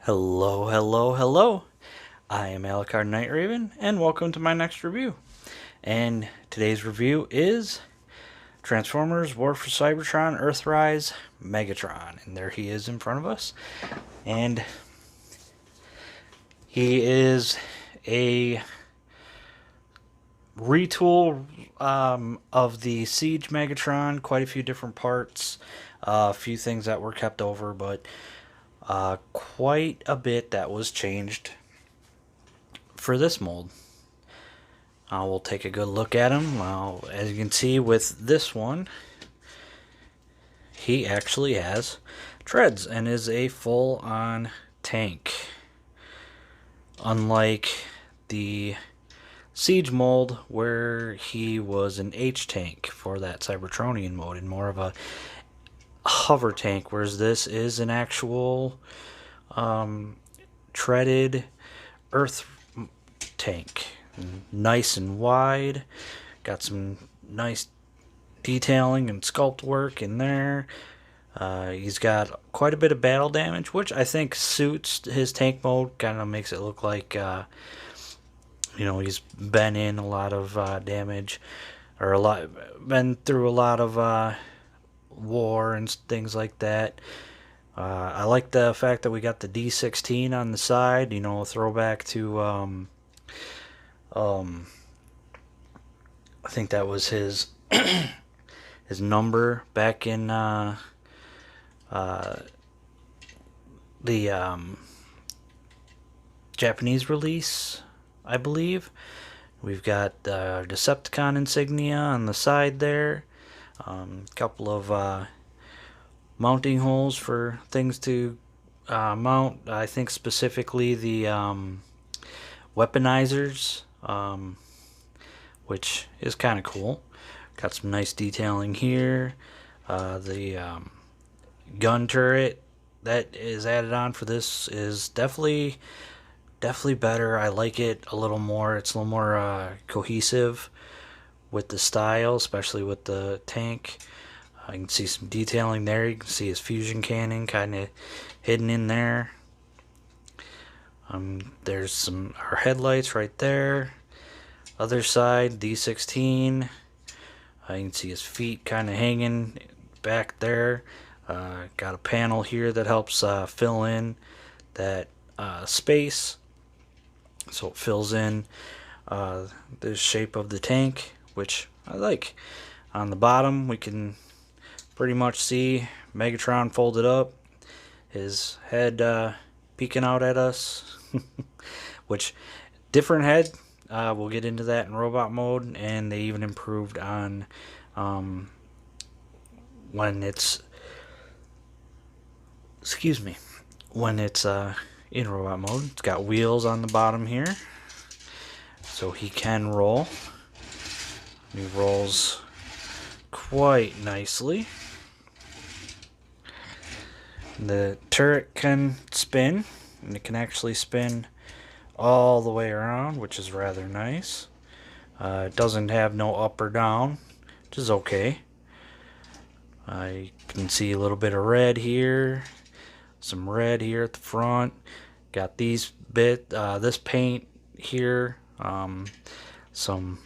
Hello, hello, hello. I am Alucard Night Raven, and welcome to my next review. And today's review is Transformers War for Cybertron Earthrise Megatron. And there he is in front of us. And he is a retool of the Siege Megatron. Quite a few different parts. A few things that were kept over, but quite a bit that was changed for this mold. We'll take a good look at him. As you can see with this one, he actually has treads and is a full-on tank. Unlike the Siege mold, where he was an H-tank for that Cybertronian mode and more of a hover tank, whereas this is an actual treaded earth tank. Nice and wide, got some nice detailing and sculpt work in there. He's got quite a bit of battle damage, which I think suits his tank mode. Kind of makes it look like he's been in a lot of damage, or been through a lot of war and things like that. I like the fact that we got the D16 on the side, a throwback to I think that was his his number back in the Japanese release, I believe. We've got Decepticon insignia on the side there. Couple of mounting holes for things to mount. I think specifically the weaponizers, which is kind of cool. Got some nice detailing here. The gun turret that is added on for this is definitely better. I like it a little more. It's a little more cohesive with the style, especially with the tank. I can see some detailing there. You can see his fusion cannon kind of hidden in there. There's our headlights right there. Other side, D16. You can see his feet kind of hanging back there. Got a panel here that helps fill in that space, so it fills in the shape of the tank, which I like. On the bottom, we can pretty much see Megatron folded up, his head peeking out at us. Which, different head. We'll get into that in robot mode, and they even improved on when it's in robot mode. It's got wheels on the bottom here, so he can roll. He rolls quite nicely. The turret can spin, and it can actually spin all the way around, which is rather nice. It doesn't have no up or down, which is okay. I can see a little bit of red here, some red here at the front. Got this paint here, some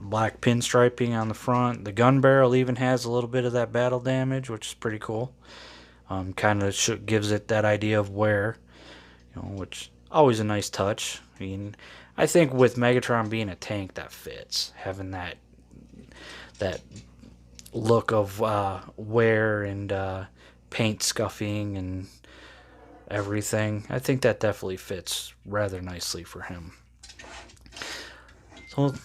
black pinstriping on the front. The gun barrel even has a little bit of that battle damage, which is pretty cool. Kind of gives it that idea of wear, which always a nice touch. I mean, I think with Megatron being a tank, that fits, having that look of wear and paint scuffing and everything. I think that definitely fits rather nicely for him. So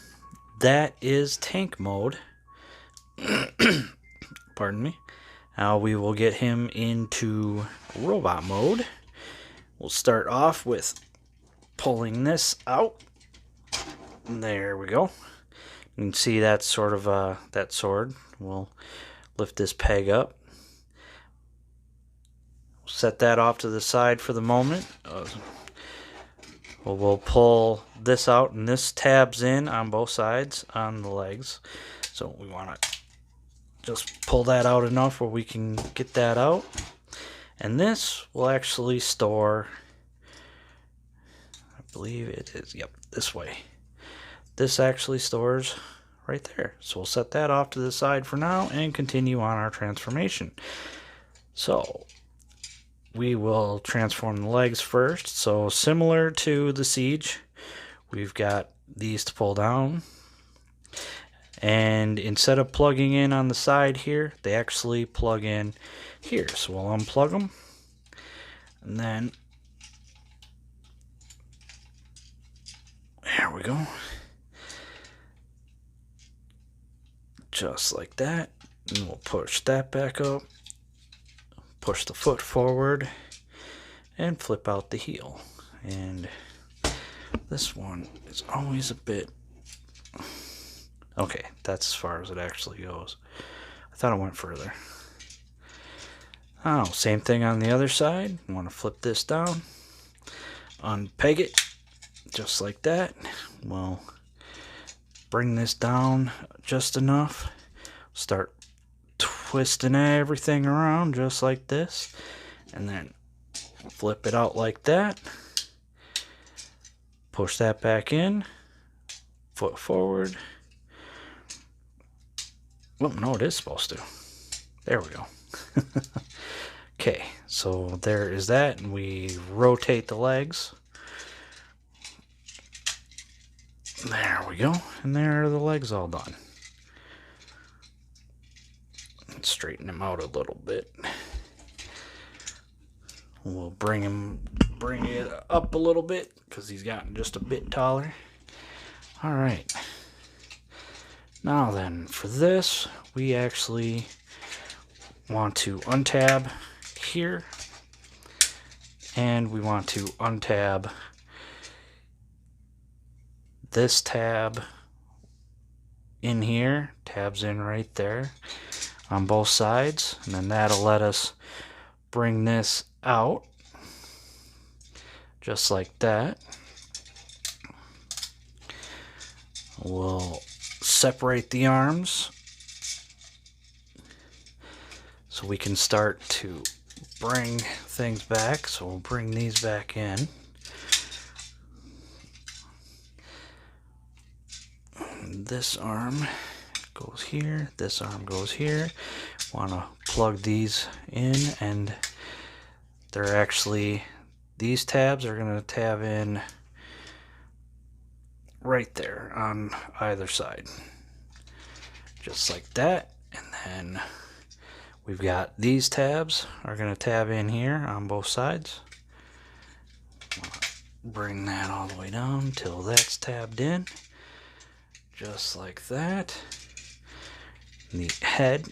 that is tank mode. Pardon me. Now we will get him into robot mode. We'll start off with pulling this out. There we go. You can see that's sort of that sword. We'll lift this peg up. Set that off to the side for the moment. We'll pull this out, and this tabs in on both sides on the legs. So we want to just pull that out enough where we can get that out. And this will actually store believe it is, yep, this way. This actually stores right there. So we'll set that off to the side for now and continue on our transformation. So we will transform the legs first. So similar to the Siege, we've got these to pull down. And instead of plugging in on the side here, they actually plug in here. So we'll unplug them. And then, there we go. Just like that. And we'll push that back up. Push the foot forward. And flip out the heel. And this one is always a bit... Okay, that's as far as it actually goes. I thought it went further. Oh, same thing on the other side. You want to flip this down. Unpeg it. Just like that. We'll bring this down just enough. Start twisting everything around just like this. And then flip it out like that. Push that back in. Foot forward. Well, no, it is supposed to. There we go. Okay, so there is that, and we rotate the legs. There we go, and there are the legs all done. Let's straighten him out a little bit. We'll bring it up a little bit because he's gotten just a bit taller. All right. Now then, for this, we actually want to untab here, and we want to untab this tab in here. Tabs in right there on both sides, and then that'll let us bring this out just like that. We'll separate the arms so we can start to bring things back. So we'll bring these back in. This arm goes here, this arm goes here. Want to plug these in, and they're actually, these tabs are going to tab in right there on either side, just like that. And then we've got these tabs are going to tab in here on both sides. Bring that all the way down till that's tabbed in, just like that. And the head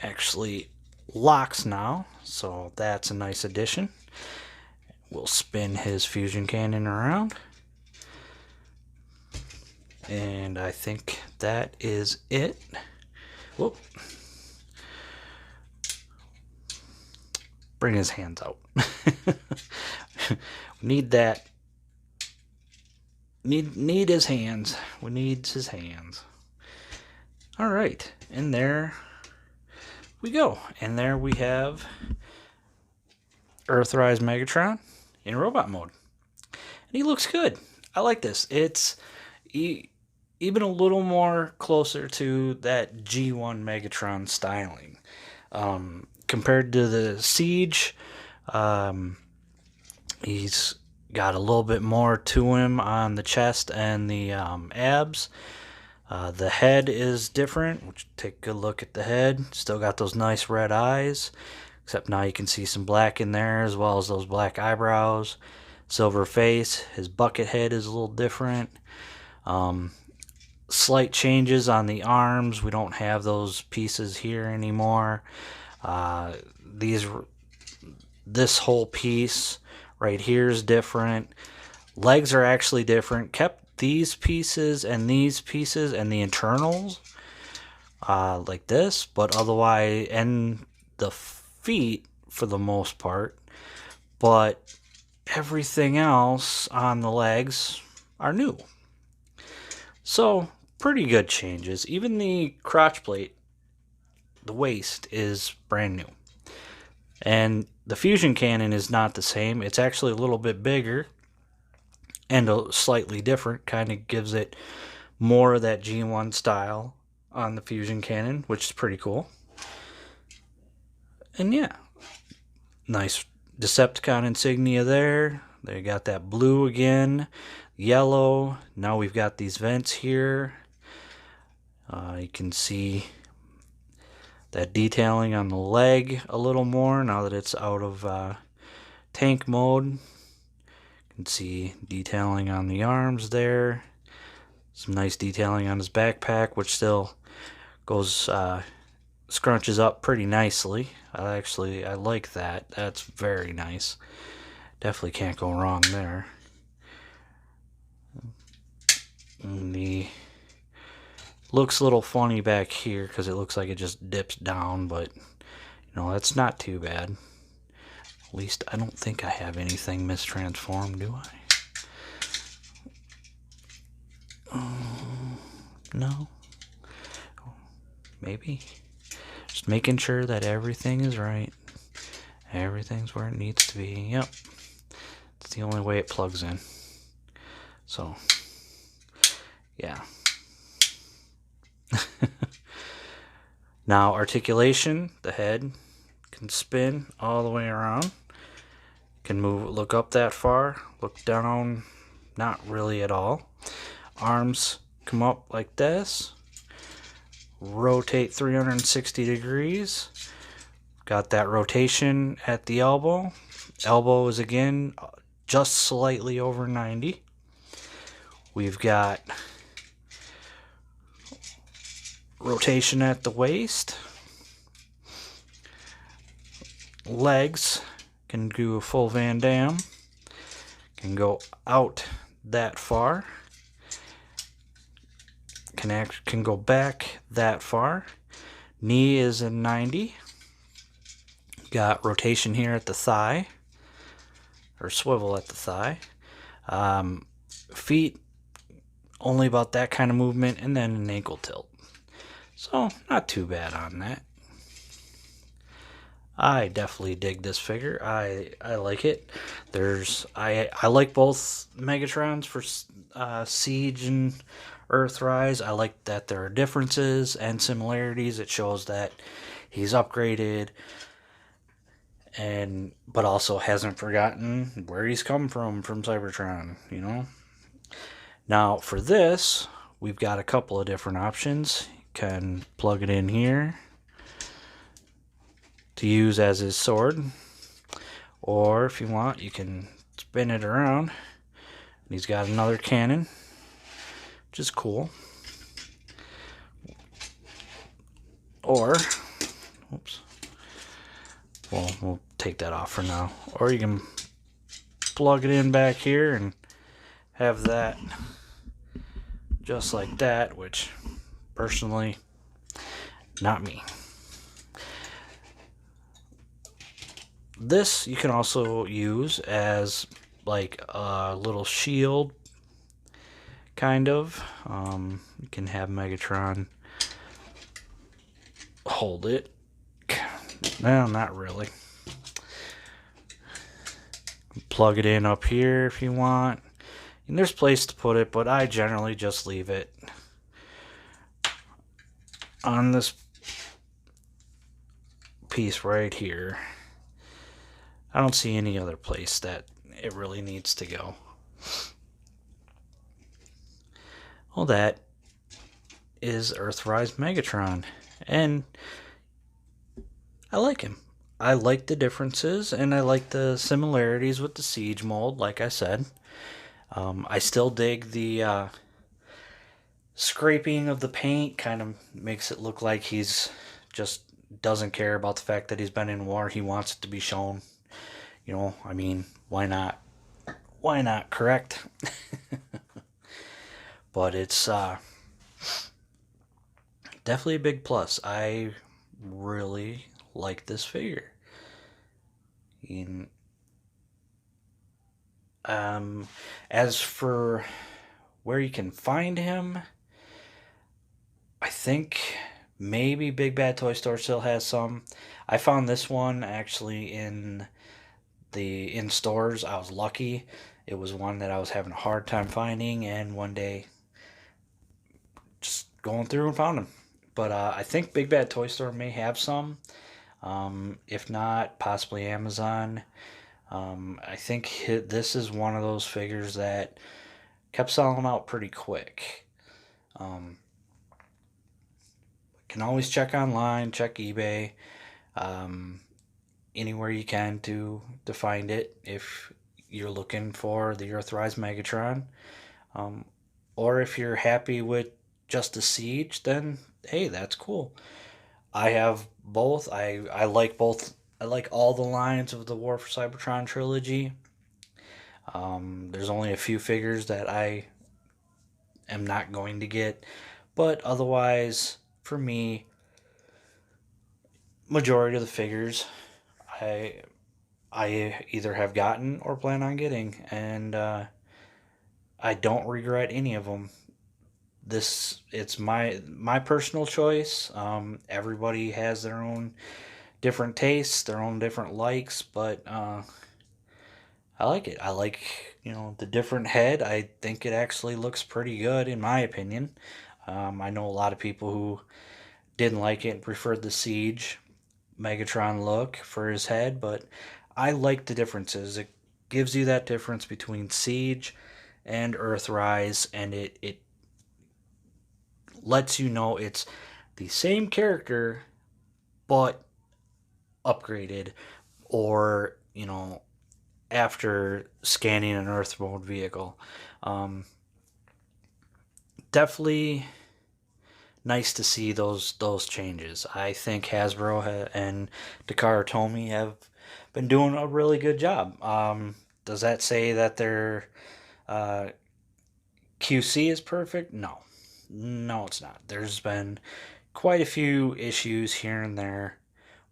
actually locks now, so that's a nice addition. We'll spin his fusion cannon around. And I think that is it. Whoop. Bring his hands out. We need that. Need his hands. We need his hands. All right, and there we go. And there we have Earthrise Megatron in robot mode. And he looks good. I like this. It's even a little more closer to that G1 Megatron styling. Compared to the Siege, he's got a little bit more to him on the chest and the abs. The head is different, which take a good look at the head. Still got those nice red eyes, except now you can see some black in there, as well as those black eyebrows. Silver face. His bucket head is a little different. Slight changes on the arms. We don't have those pieces here anymore. This whole piece right here is different. Legs are actually different. Kept these pieces and the internals like this, but otherwise, and the feet for the most part, but everything else on the legs are new. So pretty good changes. Even the crotch plate, the waist, is brand new. And the fusion cannon is not the same. It's actually a little bit bigger. and slightly different. Kind of gives it more of that G1 style on the fusion cannon, which is pretty cool. And yeah, nice Decepticon insignia there. They got that blue again, yellow. Now we've got these vents here. You can see that detailing on the leg a little more now that it's out of tank mode. You can see detailing on the arms there. Some nice detailing on his backpack, which still goes scrunches up pretty nicely. I like that. That's very nice. Definitely can't go wrong there. And the looks a little funny back here because it looks like it just dips down, but that's not too bad. At least I don't think I have anything mistransformed, do I? No. Maybe. Just making sure that everything is right. Everything's where it needs to be. Yep. It's the only way it plugs in. So, yeah. Now, articulation, the head can spin all the way around. Can move, look up that far, look down, not really at all. Arms come up like this. Rotate 360 degrees. Got that rotation at the elbow. Elbow is again just slightly over 90. We've got rotation at the waist. Legs can do a full Van Damme. Can go out that far. Can go back that far. Knee is in 90. Got rotation here at the thigh, or swivel at the thigh. Feet, only about that kind of movement, and then an ankle tilt. So, not too bad on that. I definitely dig this figure. I like it. I like both Megatrons for Siege and Earthrise. I like that there are differences and similarities. It shows that he's upgraded, but also hasn't forgotten where he's come from Cybertron, Now for this, we've got a couple of different options. You can plug it in here to use as his sword, or if you want, you can spin it around. And he's got another cannon, which is cool. Or, oops. Well, we'll take that off for now. Or you can plug it in back here and have that just like that, which personally, not me. This you can also use as like a little shield, kind of. You can have Megatron hold it. No, not really. Plug it in up here if you want. And there's place to put it, but I generally just leave it on this piece right here. I don't see any other place that it really needs to go. Well, that is Earthrise Megatron, and I like him. I like the differences, and I like the similarities with the Siege mold, like I said. I still dig the scraping of the paint. Kind of makes it look like he's just doesn't care about the fact that he's been in war. He wants it to be shown. I mean, why not? Why not, correct? But it's definitely a big plus. I really like this figure. As for where you can find him, I think maybe Big Bad Toy Store still has some. I found this one actually in stores. I was lucky, It was one that I was having a hard time finding, and one day just going through and found them. But I think Big Bad Toy Store may have some. If not, possibly Amazon. I think this is one of those figures that kept selling out pretty quick. Um, can always check online, check eBay, um, anywhere you can to find it if you're looking for the Earthrise Megatron. Um, or if you're happy with just a Siege, then hey, that's cool. I have both. I like both. I like all the lines of the War for Cybertron trilogy. There's only a few figures that I am not going to get, but otherwise, for me, majority of the figures I I either have gotten or plan on getting, and I don't regret any of them. It's my personal choice. Everybody has their own different tastes, their own different likes, but I like it. I like, the different head. I think it actually looks pretty good in my opinion. I know a lot of people who didn't like it and preferred the Siege Megatron look for his head, but I like the differences. It gives you that difference between Siege and Earthrise, and it lets you know it's the same character but upgraded, or after scanning an Earth mode vehicle. Um, Definitely nice to see those changes. I think Hasbro and Takara Tomy have been doing a really good job. Does that say that their uh, QC is perfect? No, no, it's not. There's been quite a few issues here and there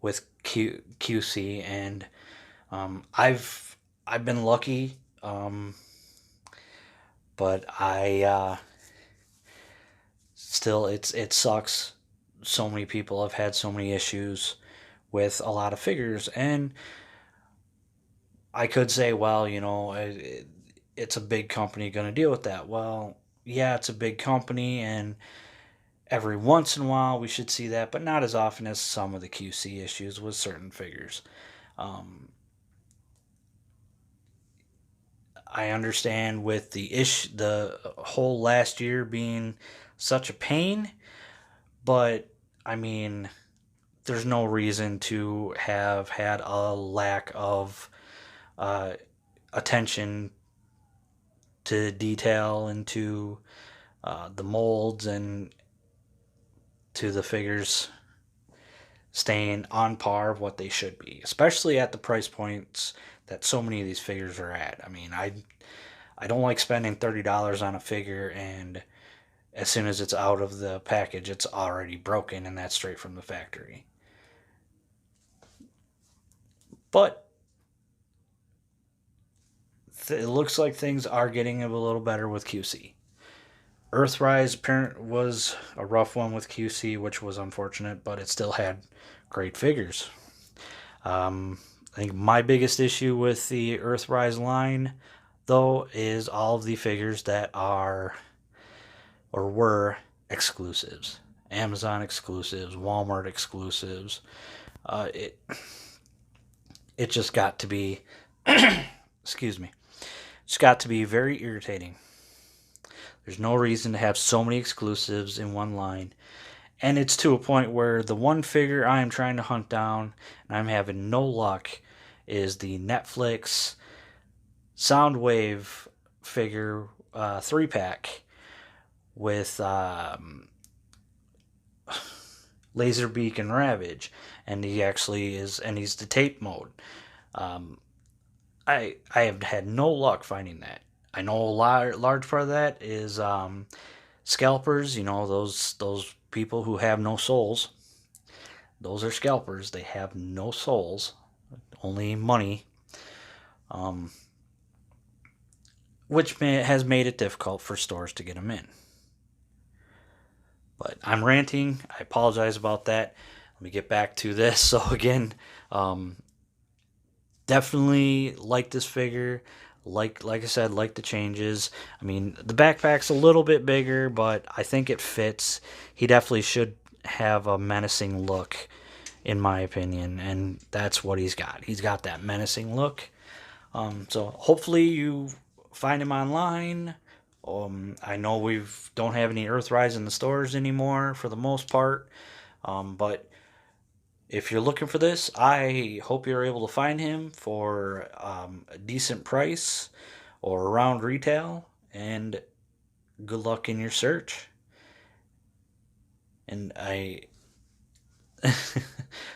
with QC, and I've been lucky, but I still it sucks. So many people have had so many issues with a lot of figures, and I could say, well, it's a big company going to deal with that. Well, yeah, it's a big company, and every once in a while we should see that, but not as often as some of the QC issues with certain figures. Um, I understand with the whole last year being such a pain, but I mean, there's no reason to have had a lack of uh, attention to detail and to the molds and to the figures staying on par of what they should be, especially at the price points that so many of these figures are at. I mean, I don't like spending $30 on a figure, and as soon as it's out of the package, it's already broken, and that's straight from the factory. But it looks like things are getting a little better with QC. Earthrise apparent was a rough one with QC, which was unfortunate, but it still had great figures. I think my biggest issue with the Earthrise line, though, is all of the figures that are or were exclusives. Amazon exclusives, Walmart exclusives. It just got to be, excuse me, it's got to be very irritating. There's no reason to have so many exclusives in one line. And it's to a point where the one figure I am trying to hunt down, and I'm having no luck, is the Netflix Soundwave figure 3-pack with Laserbeak and Ravage. And he actually is, and he's the tape mode. Um, I have had no luck finding that. I know a large part of that is scalpers. Those people who have no souls. Those are scalpers. They have no souls, only money. Um, which has made it difficult for stores to get them in. But I'm ranting. I apologize about that. Let me get back to this. So again, definitely like this figure. Like I said, like the changes. I mean, the backpack's a little bit bigger, but I think it fits. He definitely should have a menacing look, in my opinion, and that's what he's got. He's got that menacing look. So hopefully you find him online. I know we don't have any Earthrise in the stores anymore for the most part, but if you're looking for this, I hope you're able to find him for a decent price or around retail. And good luck in your search. And I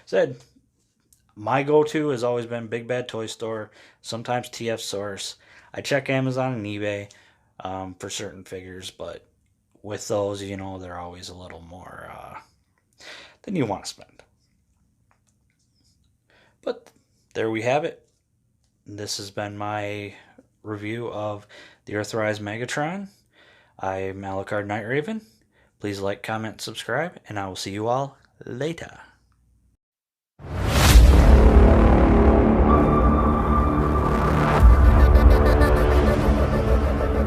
said my go-to has always been Big Bad Toy Store, sometimes TF Source. I check Amazon and eBay for certain figures, but with those, they're always a little more than you want to spend. But there we have it. This has been my review of the Earthrise Megatron. I'm Alucard Night Raven. Please like, comment, subscribe, and I will see you all later.